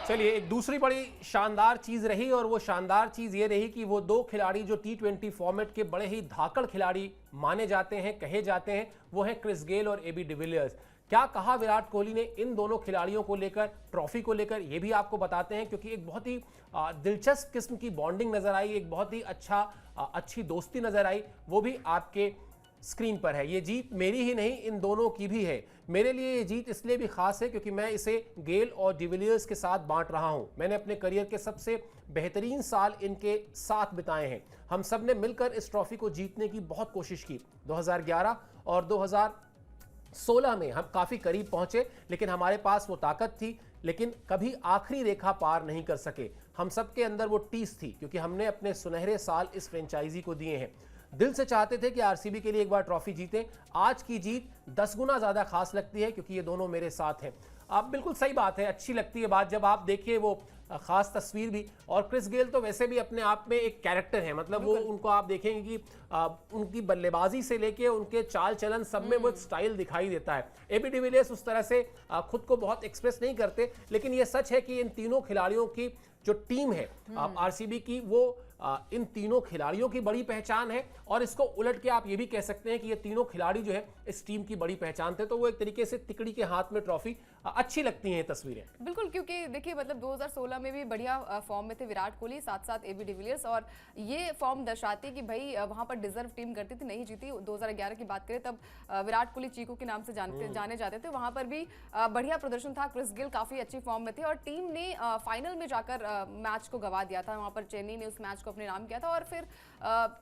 चलिए, एक दूसरी बड़ी शानदार चीज रही, और वो शानदार चीज ये रही कि वो दो खिलाड़ी जो T20 फॉर्मेट के बड़े ही धाकड़ खिलाड़ी माने जाते हैं, कहे जाते हैं, वो हैं क्रिस गेल और एबी डिविलियर्स। क्या कहा विराट कोहली ने इन दोनों खिलाड़ियों को लेकर, ट्रॉफी को लेकर, ये भी आपको बताते हैं, क्योंकि एक बहुत ही दिलचस्प किस्म की बॉन्डिंग नजर आई, एक बहुत ही अच्छी दोस्ती नजर आई, वो भी आपके स्क्रीन पर है। ये जीत मेरी ही नहीं, इन दोनों की भी है। मेरे लिए ये जीत इसलिए भी खास है क्योंकि मैं इसे गेल और डिविलियर्स के साथ बांट रहा हूं। मैंने अपने करियर के सबसे बेहतरीन साल इनके साथ बिताए हैं। हम सब ने मिलकर इस ट्रॉफी को जीतने की बहुत कोशिश की। 2011 और 2016 में हम काफ़ी करीब पहुंचे, लेकिन हमारे पास वो ताकत थी, लेकिन कभी आखिरी रेखा पार नहीं कर सके। हम सब के अंदर वो टीस थी, क्योंकि हमने अपने सुनहरे साल इस फ्रेंचाइजी को दिए हैं। दिल से चाहते थे कि आरसीबी के लिए एक बार ट्रॉफी जीते। आज की जीत 10 गुना ज़्यादा खास लगती है क्योंकि ये दोनों मेरे साथ हैं। आप बिल्कुल सही बात है, अच्छी लगती है बात जब आप देखिए वो खास तस्वीर भी। और क्रिस गेल तो वैसे भी अपने आप में एक कैरेक्टर है, मतलब वो उनको आप देखेंगे कि उनकी बल्लेबाजी से लेके उनके चाल चलन सब में वो एक स्टाइल दिखाई देता है। एबी डिविलियर्स उस तरह से खुद को बहुत एक्सप्रेस नहीं करते, लेकिन ये सच है कि इन तीनों खिलाड़ियों की जो टीम है आरसीबी की, वो इन तीनों खिलाड़ियों की बड़ी पहचान है। और इसको उलट के आप ये भी कह सकते हैं कि ये तीनों खिलाड़ी जो है इस टीम की बड़ी पहचान थे। तो वो एक तरीके से तिकड़ी के हाथ में ट्रॉफी, अच्छी लगती हैं ये तस्वीरें। बिल्कुल, क्योंकि देखिए मतलब 2016 में भी बढ़िया फॉर्म में थे विराट कोहली, साथ साथ एबी डिविलियर्स, और ये फॉर्म दर्शाती है कि भाई वहां पर डिजर्व टीम करती थी, नहीं जीती। 2011 की बात करें तब विराट कोहली चीकू के नाम से जाने जाते थे, वहां पर भी बढ़िया प्रदर्शन था। क्रिस गेल काफी अच्छी फॉर्म में थे और टीम ने फाइनल में जाकर मैच को गवा दिया था। वहां पर चेन्नई ने उस मैच को अपने नाम किया था। और फिर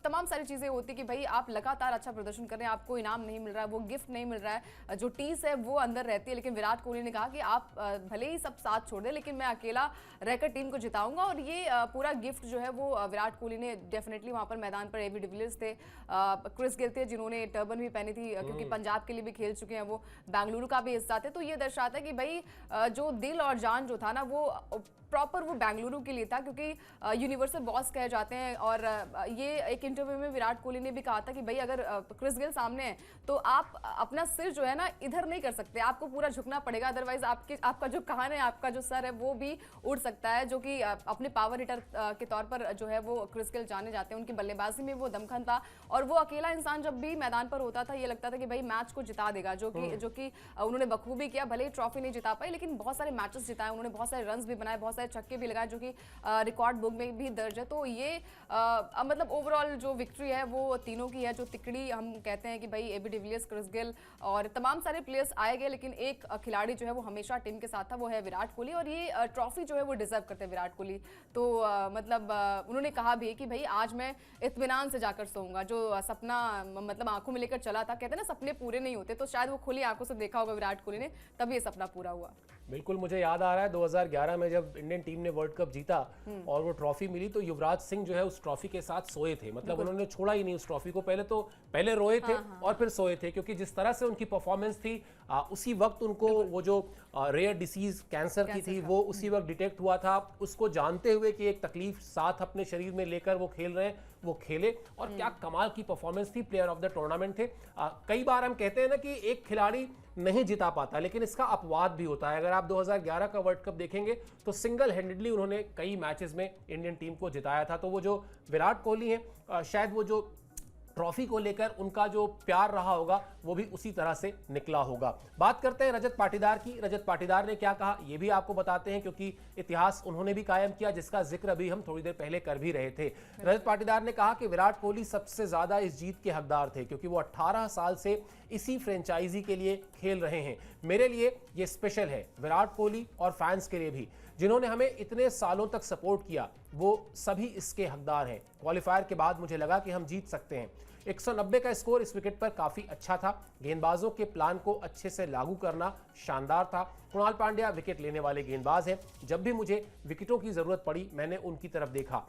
तमाम सारी चीजें होती कि भाई आप लगातार अच्छा प्रदर्शन कर रहे हैं, आपको इनाम नहीं मिल रहा है, वो गिफ्ट नहीं मिल रहा है, जो टीस है वो अंदर रहती है। लेकिन विराट कोहली ने कहा कि आप भले ही सब साथ छोड़ दें, लेकिन मैं अकेला रहकर टीम को जिताऊंगा। और ये पूरा गिफ्ट जो है वो विराट कोहली ने डेफिनेटली वहां पर मैदान पर, एबी डिविलियर्स थे, क्रिस गेल थे जिन्होंने टर्बन भी पहनी थी, क्योंकि पंजाब के लिए भी खेल चुके हैं, वो बेंगलुरु का भी हिस्सा थे। तो ये दर्शाता है कि भाई जो दिल और जान जो था ना वो प्रॉपर वो बेंगलुरु के लिए था, क्योंकि यूनिवर्सल बॉस कहे जाते हैं। और ये एक इंटरव्यू में विराट कोहली ने भी कहा था कि भाई अगर क्रिस गेल सामने है तो आप अपना सिर जो है ना इधर नहीं कर सकते, आपको पूरा झुकना पड़ेगा, अदरवाइज आपका जो कान है, आपका जो सर है वो भी उड़ सकता है। जो कि अपने पावर हिटर के तौर पर जो है वो क्रिस गेल जाने जाते हैं। उनकी बल्लेबाजी में वो दमखम था और वो अकेला इंसान जब भी मैदान पर होता था ये लगता था कि भाई मैच को जिता देगा, जो कि उन्होंने बखूबी किया। भले ही ट्रॉफी नहीं जिता पाई, लेकिन बहुत सारे मैचेस जिताए उन्होंने, बहुत सारे रन्स भी बनाए, बहुत सारे छक्के भी लगाए, जो कि रिकॉर्ड बुक में भी दर्ज है। तो ये मतलब ओवरऑल जो विक्ट्री है वो तीनों की है। जो तिकड़ी हम कहते हैं कि भाई एबी डिविलियर्स, क्रिस गेल और तमाम सारे प्लेयर्स आए गए, लेकिन एक खिलाड़ी जो है वो हमेशा टीम के साथ था, वो है विराट कोहली। और ये ट्रॉफी जो है वो डिजर्व करते हैं विराट कोहली। तो मतलब उन्होंने कहा भी कि भाई आज मैं इत्मीनान से जाकर सोऊंगा। जो सपना मतलब आंखों में लेकर चला था, कहते हैं ना सपने पूरे नहीं होते, तो शायद वो खुली आंखों से देखा होगा विराट कोहली ने, तभी ये सपना पूरा हुआ। बिल्कुल, मुझे याद आ रहा है 2011 में जब इंडियन टीम ने वर्ल्ड कप जीता और वो ट्रॉफी मिली तो युवराज सिंह जो है उस ट्रॉफी के साथ सोए थे, मतलब उन्होंने छोड़ा ही नहीं उस ट्रॉफी को। पहले रोए थे और फिर सोए थे, क्योंकि जिस तरह से उनकी परफॉर्मेंस थी उसी वक्त उनको वो जो रेयर डिसीज कैंसर की थी वो उसी वक्त डिटेक्ट हुआ था। उसको जानते हुए कि एक तकलीफ साथ अपने शरीर में लेकर वो खेल रहे हैं, वो खेले और क्या कमाल की परफॉर्मेंस थी, प्लेयर ऑफ द टूर्नामेंट थे। कई बार हम कहते हैं ना कि एक खिलाड़ी नहीं जिता पाता, लेकिन इसका अपवाद भी होता है। अगर आप 2011 का वर्ल्ड कप देखेंगे तो सिंगल हैंडेडली उन्होंने कई मैचेस में इंडियन टीम को जिताया था। तो वो जो विराट कोहली हैं, शायद वो जो ट्रॉफी को लेकर उनका जो प्यार रहा होगा वो भी उसी तरह से निकला होगा। बात करते हैं रजत पाटीदार की। रजत पाटीदार ने क्या कहा ये भी आपको बताते हैं, क्योंकि इतिहास उन्होंने भी कायम किया, जिसका जिक्र अभी हम थोड़ी देर पहले कर भी रहे थे। रजत पाटीदार ने कहा कि विराट कोहली सबसे ज्यादा इस जीत के हकदार थे, क्योंकि वो 18 साल से इसी फ्रेंचाइजी के लिए खेल रहे हैं। मेरे लिए ये स्पेशल है, विराट कोहली और फैंस के लिए भी, जिन्होंने हमें इतने सालों तक सपोर्ट किया, वो सभी इसके हकदार हैं। क्वालिफायर के बाद मुझे लगा कि हम जीत सकते हैं। 190 का स्कोर इस विकेट पर काफी अच्छा था। गेंदबाजों के प्लान को अच्छे से लागू करना शानदार था। कुणाल पांड्या विकेट लेने वाले गेंदबाज हैं। जब भी मुझे विकेटों की जरूरत पड़ी मैंने उनकी तरफ देखा।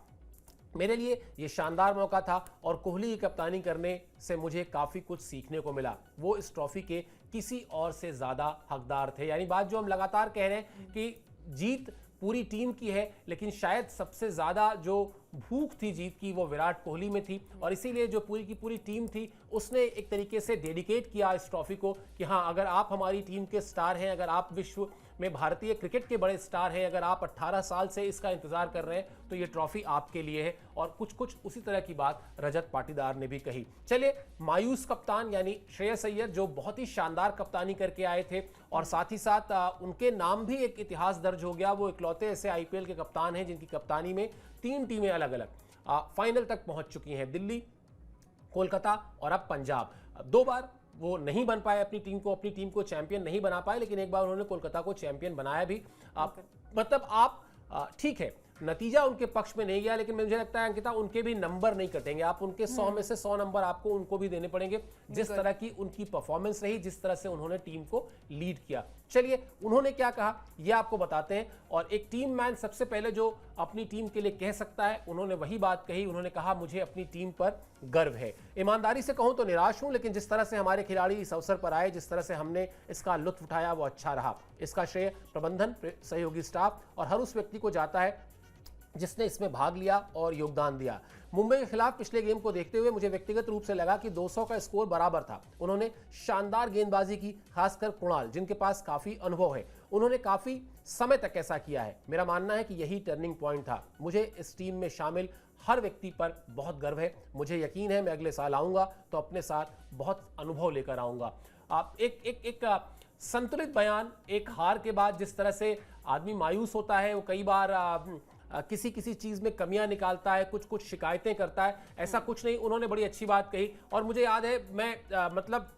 मेरे लिए ये शानदार मौका था और कोहली की कप्तानी करने से मुझे काफी कुछ सीखने को मिला। वो इस ट्रॉफी के किसी और से ज्यादा हकदार थे। यानी बात जो हम लगातार कह रहे हैं कि जीत पूरी टीम की है, लेकिन शायद सबसे ज्यादा जो भूख थी जीत की वो विराट कोहली में थी, और इसीलिए जो पूरी की पूरी टीम थी उसने एक तरीके से डेडिकेट किया इस ट्रॉफी को कि हाँ, अगर आप हमारी टीम के स्टार हैं, अगर आप विश्व में भारतीय क्रिकेट के बड़े स्टार हैं, अगर आप 18 साल से इसका इंतजार कर रहे हैं तो ये ट्रॉफी आपके लिए है। और कुछ उसी तरह की बात रजत पाटीदार ने भी कही। चलिए, मायूस कप्तान यानी श्रेयस अय्यर जो बहुत ही शानदार कप्तानी करके आए थे और साथ ही साथ उनके नाम भी एक इतिहास दर्ज हो गया। वो इकलौते ऐसे आईपीएल के कप्तान हैं जिनकी कप्तानी में 3 टीमें अलग अलग फाइनल तक पहुंच चुकी हैं, दिल्ली, कोलकाता और अब पंजाब। 2 बार वो नहीं बन पाए, अपनी टीम को चैंपियन नहीं बना पाए, लेकिन एक बार उन्होंने कोलकाता को चैंपियन बनाया भी। मतलब आप ठीक है, नतीजा उनके पक्ष में नहीं गया, लेकिन मुझे लगता है अंकिता उनके भी नंबर नहीं कटेंगे। आप उनके 100 में से 100 नंबर आपको उनको भी देने पड़ेंगे, जिस तरह की उनकी परफॉर्मेंस रही, जिस तरह से उन्होंने टीम को लीड किया। चलिए, उन्होंने क्या कहा ये आपको बताते हैं। और एक टीम मैन सबसे पहले जो अपनी टीम के लिए कह सकता है, उन्होंने वही बात कही। उन्होंने कहा मुझे अपनी टीम पर गर्व है। ईमानदारी से कहूं तो निराश हूं, लेकिन जिस तरह से हमारे खिलाड़ी इस अवसर पर आए, जिस तरह से हमने इसका लुत्फ उठाया वो अच्छा रहा। इसका श्रेय प्रबंधन, सहयोगी स्टाफ और हर उस व्यक्ति को जाता है जिसने इसमें भाग लिया और योगदान दिया। मुंबई के खिलाफ पिछले गेम को देखते हुए मुझे व्यक्तिगत रूप से लगा कि 200 का स्कोर बराबर था। उन्होंने शानदार गेंदबाजी की, खासकर कुणाल जिनके पास काफी अनुभव है, उन्होंने काफी समय तक ऐसा किया है। मेरा मानना है कि यही टर्निंग पॉइंट था। मुझे इस टीम में शामिल हर व्यक्ति पर बहुत गर्व है। मुझे यकीन है मैं अगले साल आऊंगा तो अपने साथ बहुत अनुभव लेकर आऊंगा। एक संतुलित बयान। एक हार के बाद जिस तरह से आदमी मायूस होता है, वो कई बार किसी चीज में कमियां निकालता है, कुछ शिकायतें करता है, ऐसा कुछ नहीं। उन्होंने बड़ी अच्छी बात कही। और मुझे याद है मैं मतलब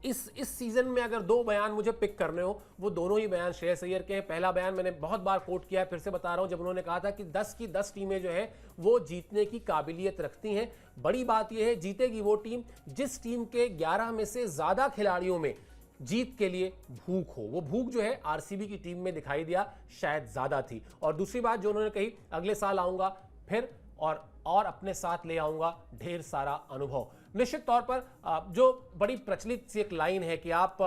इस सीजन में अगर 2 बयान मुझे पिक करने हो, वो दोनों ही बयान श्रेयस अय्यर के हैं। पहला बयान मैंने बहुत बार कोट किया है, फिर से बता रहा हूं, जब उन्होंने कहा था कि 10 की 10 टीमें जो है वो जीतने की काबिलियत रखती हैं। बड़ी बात यह है, जीतेगी वो टीम जिस टीम के 11 में से ज्यादा खिलाड़ियों में जीत के लिए भूख हो। वो भूख जो है आरसीबी की टीम में दिखाई दिया, शायद ज्यादा थी। और दूसरी बात जो उन्होंने कही, अगले साल आऊंगा फिर और अपने साथ ले आऊंगा ढेर सारा अनुभव। निश्चित तौर पर जो बड़ी प्रचलित सी एक लाइन है कि आप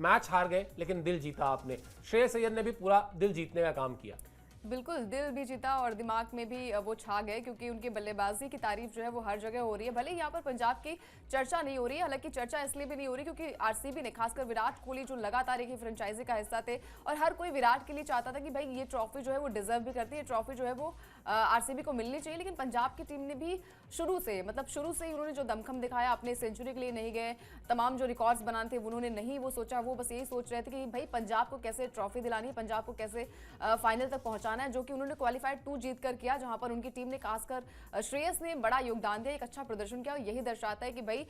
मैच हार गए लेकिन दिल जीता आपने। श्रेयस अय्यर ने भी पूरा दिल जीतने का काम किया। बिल्कुल, दिल भी जीता और दिमाग में भी वो छा गए, क्योंकि उनकी बल्लेबाजी की तारीफ जो है वो हर जगह हो रही है। भले यहाँ पर पंजाब की चर्चा नहीं हो रही है, हालांकि चर्चा इसलिए भी नहीं हो रही क्योंकि आरसीबी ने, खासकर विराट कोहली जो लगातार एक ही फ्रेंचाइजी का हिस्सा थे और हर कोई विराट के लिए चाहता था कि भाई ये ट्रॉफी जो है वो डिजर्व भी करती है, ट्रॉफी जो है वो आरसीबी को मिलनी चाहिए। लेकिन पंजाब की टीम ने भी शुरू से ही उन्होंने जो दमखम दिखाया, अपने सेंचुरी के लिए नहीं गए, तमाम जो रिकॉर्ड्स बनाने थे उन्होंने नहीं वो सोचा, वो बस यही सोच रहे थे कि भाई पंजाब को कैसे ट्रॉफी दिलानी है, पंजाब को कैसे फाइनल तक पहुंचाना है, जो कि उन्होंने क्वालिफाइड 2 जीत कर किया, जहां पर उनकी टीम ने, खासकर श्रेयस ने बड़ा योगदान दिया, एक अच्छा प्रदर्शन किया। और यही दर्शाता है कि भाई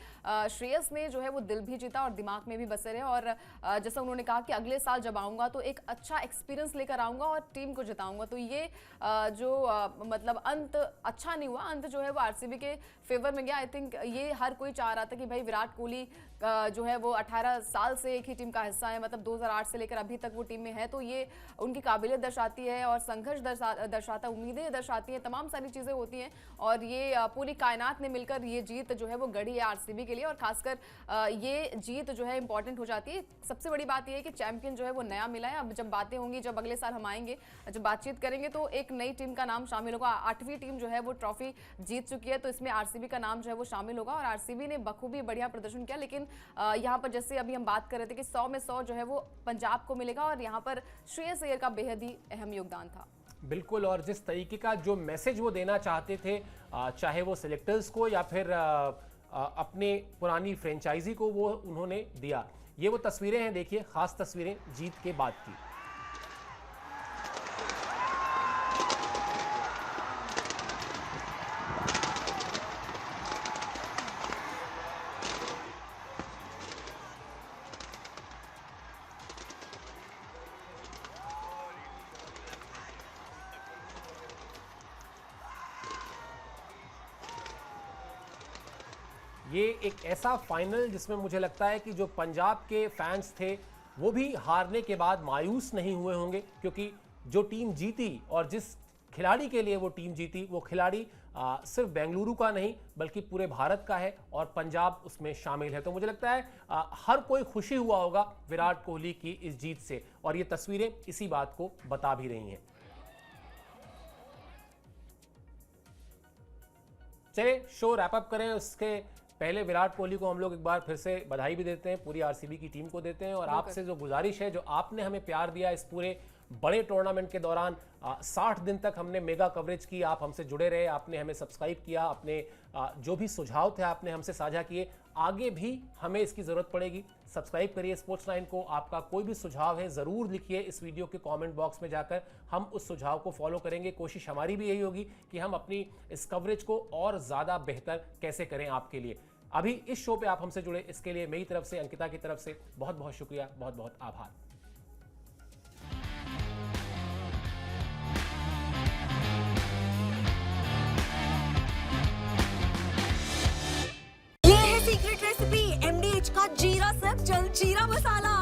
श्रेयस ने जो है वो दिल भी जीता और दिमाग में भी बसे रहे। और जैसा उन्होंने कहा कि अगले साल जब आऊंगा तो एक अच्छा एक्सपीरियंस लेकर आऊंगा और टीम को जिताऊंगा। तो ये जो मतलब अंत अच्छा नहीं हुआ, अंत जो है वो आरसीबी के फेवर में गया। आई थिंक ये हर कोई चाह रहा था कि भाई विराट कोहली जो है वो 18 साल से एक ही टीम का हिस्सा है, मतलब 2008 से लेकर अभी तक वो टीम में है, तो ये उनकी काबिलियत दर्शाती है और संघर्ष दर्शाता, उम्मीदें दर्शाती हैं, तमाम सारी चीज़ें होती हैं। और ये पूरी कायनात ने मिलकर ये जीत जो है वो गढ़ी है आरसीबी के लिए, और खासकर ये जीत जो है इंपॉर्टेंट हो जाती है। सबसे बड़ी बात ये है कि चैंपियन जो है वो नया मिला है। अब जब बातें होंगी, जब अगले साल हम आएंगे, जब बातचीत करेंगे, तो एक नई टीम का नाम शामिल होगा। 8वीं टीम जो है वो ट्रॉफी जीत चुकी है, तो इसमें आरसीबी का नाम जो है वो शामिल होगा। और आरसीबी ने बखूबी बढ़िया प्रदर्शन किया, लेकिन यहाँ पर जैसे अभी हम बात कर रहे थे कि 100 में 100 जो है वो पंजाब को मिलेगा, और यहाँ पर श्रेयस अय्यर का बेहद ही अहम योगदान था। बिल्कुल, और जिस तरीके का जो मैसेज वो देना चाहते थे, चाहे वो सिलेक्टर्स को या फिर अपने पुरानी फ्रेंचाइजी को, वो उन्होंने दिया। ये वो तस्वीरें हैं, देखिए, खास तस्वीरें जीत के बाद की। ये एक ऐसा फाइनल जिसमें मुझे लगता है कि जो पंजाब के फैंस थे वो भी हारने के बाद मायूस नहीं हुए होंगे, क्योंकि जो टीम जीती और जिस खिलाड़ी के लिए वो टीम जीती, वो खिलाड़ी सिर्फ बेंगलुरु का नहीं बल्कि पूरे भारत का है, और पंजाब उसमें शामिल है। तो मुझे लगता है हर कोई खुशी हुआ होगा विराट कोहली की इस जीत से, और ये तस्वीरें इसी बात को बता भी रही हैं। चलिए शो रैप अप करें, उसके पहले विराट कोहली को हम लोग एक बार फिर से बधाई भी देते हैं, पूरी आरसीबी की टीम को देते हैं, और आपसे जो गुजारिश है, जो आपने हमें प्यार दिया इस पूरे बड़े टूर्नामेंट के दौरान, 60 दिन तक हमने मेगा कवरेज की, आप हमसे जुड़े रहे, आपने हमें सब्सक्राइब किया, अपने जो भी सुझाव थे आपने हमसे साझा किए, आगे भी हमें इसकी ज़रूरत पड़ेगी। सब्सक्राइब करिए स्पोर्ट्स 9 को, आपका कोई भी सुझाव है ज़रूर लिखिए इस वीडियो के कमेंट बॉक्स में जाकर, हम उस सुझाव को फॉलो करेंगे। कोशिश हमारी भी यही होगी कि हम अपनी इस कवरेज को और ज़्यादा बेहतर कैसे करें आपके लिए। अभी इस शो पे आप हमसे जुड़े, इसके लिए मेरी तरफ से, अंकिता की तरफ से बहुत बहुत शुक्रिया, बहुत बहुत आभार। ये है सीक्रेट रेसिपी MDH का जीरा सब जल जीरा मसाला।